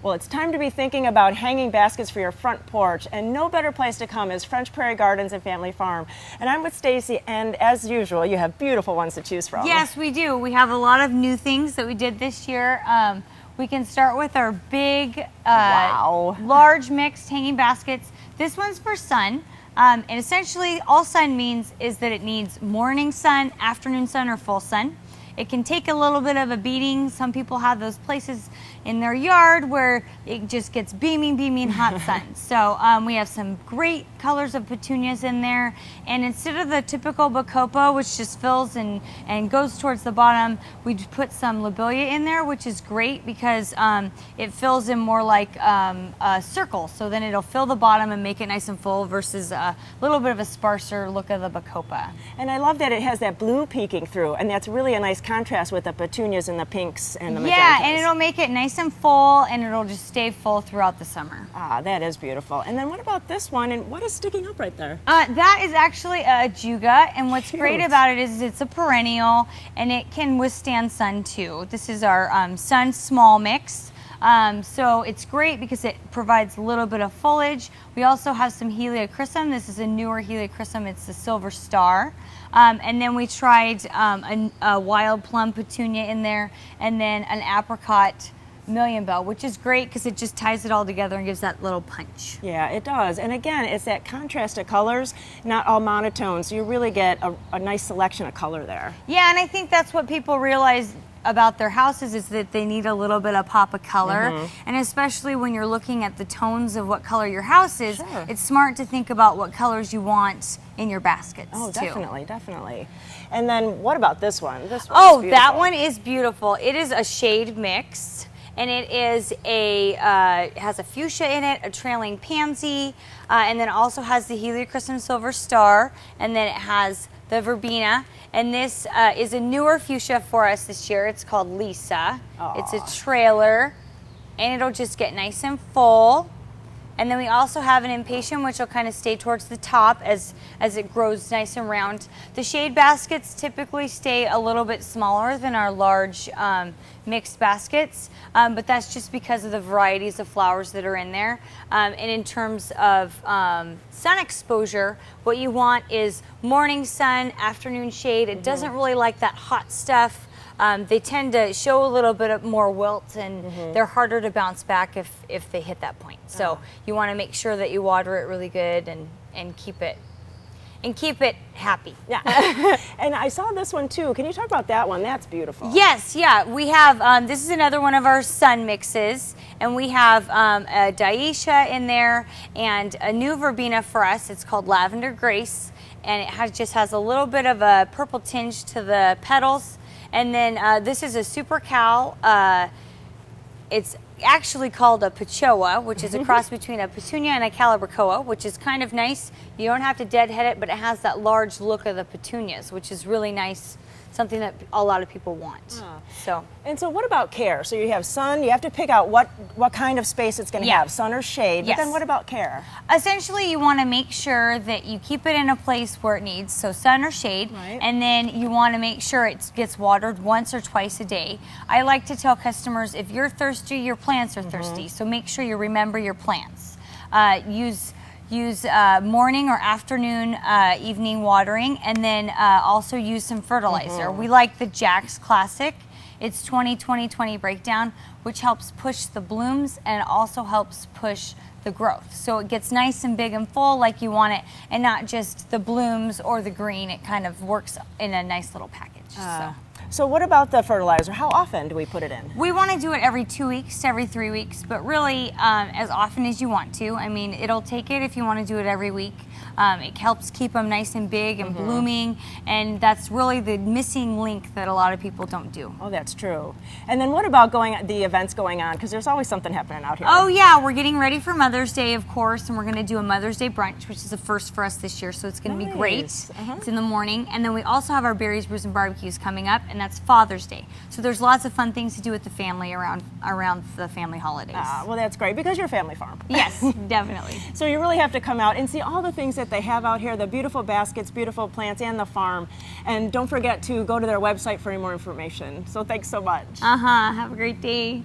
Well, it's time to be thinking about hanging baskets for your front porch, and no better place to come is French Prairie Gardens and Family Farm. And I'm with Stacy, and as usual, you have beautiful ones to choose from. Yes, we do. We have a lot of new things that we did this year. We can start with our big, large mixed hanging baskets. This one's for sun. And essentially all sun means is that it needs morning sun, afternoon sun, or full sun. It can take a little bit of a beating. Some people have those places in their yard where it just gets beaming hot sun. So we have some great colors of petunias in there. And instead of the typical bacopa, which just fills and goes towards the bottom, we put some lobelia in there, which is great because it fills in more like a circle. So then it'll fill the bottom and make it nice and full versus a little bit of a sparser look of the bacopa. And I love that it has that blue peeking through, and that's really a nice contrast with the petunias and the pinks and the magentas. Yeah, and it'll make it nice and full, and it'll just stay full throughout the summer. Ah, that is beautiful. And then what about this one, and what is sticking up right there? That is actually a Juga, and what's great about it is it's a perennial, and it can withstand sun too. This is our sun small mix. So it's great because it provides a little bit of foliage. We also have some heliochrysum. This is a newer heliochrysum. It's the silver star. And then we tried a wild plum petunia in there, and then an apricot million bell, which is great because it just ties it all together and gives that little punch. Yeah, it does. And again, it's that contrast of colors, not all monotone, so you really get a nice selection of color there. Yeah, and I think that's what people realize about their houses is that they need a little bit of pop of color, and especially when you're looking at the tones of what color your house is, it's smart to think about what colors you want in your baskets too. Definitely. And then what about this one? That one is beautiful. It is a shade mix, and it is has a fuchsia in it, a trailing pansy, and then also has the heliochrysum silver star, and then it has the verbena, and this is a newer fuchsia for us this year. It's called Lisa. It's a trailer, and it'll just get nice and full. And then we also have an impatient, which will kind of stay towards the top as it grows nice and round. The shade baskets typically stay a little bit smaller than our large mixed baskets, but that's just because of the varieties of flowers that are in there. And in terms of sun exposure, what you want is morning sun, afternoon shade. It doesn't really like that hot stuff. They tend to show a little bit more wilt, and they're harder to bounce back if they hit that point. So you want to make sure that you water it really good and keep it happy. Yeah. And I saw this one too. Can you talk about that one? That's beautiful. Yes, yeah. We have, this is another one of our sun mixes, and we have a Daisha in there and a new verbena for us. It's called Lavender Grace, and it just has a little bit of a purple tinge to the petals. And then this is a super cal. It's actually called a pachoa, which is a cross between a petunia and a calibrachoa, which is kind of nice. You don't have to deadhead it, but it has that large look of the petunias, which is really nice, something that a lot of people want. And so what about care? So you have sun, you have to pick out what kind of space it's going to have, sun or shade, but then what about care? Essentially, you want to make sure that you keep it in a place where it needs, so sun or shade, and then you want to make sure it gets watered once or twice a day. I like to tell customers, if you're thirsty, your plants are thirsty, so make sure you remember your plants. Use morning or afternoon, evening watering, and then also use some fertilizer. We like the Jack's Classic. It's 20-20-20 breakdown, which helps push the blooms and also helps push the growth. So it gets nice and big and full like you want it, and not just the blooms or the green. It kind of works in a nice little package. So what about the fertilizer? How often do we put it in? We want to do it every 2 weeks to every 3 weeks, but really as often as you want to. I mean, it'll take it if you want to do it every week. It helps keep them nice and big and blooming, and that's really the missing link that a lot of people don't do. Oh, that's true. And then what about the events going on? Because there's always something happening out here. Oh yeah, we're getting ready for Mother's Day, of course, and we're going to do a Mother's Day brunch, which is a first for us this year, so it's going to be great. It's in the morning, and then we also have our Berries, Brews, and Barbecues coming up, and that's Father's Day. So there's lots of fun things to do with the family around the family holidays. Well, that's great, because you're a family farm. Yes, definitely. So you really have to come out and see all the things that they have out here, the beautiful baskets, beautiful plants, and the farm. And don't forget to go to their website for any more information. So thanks so much. Have a great day.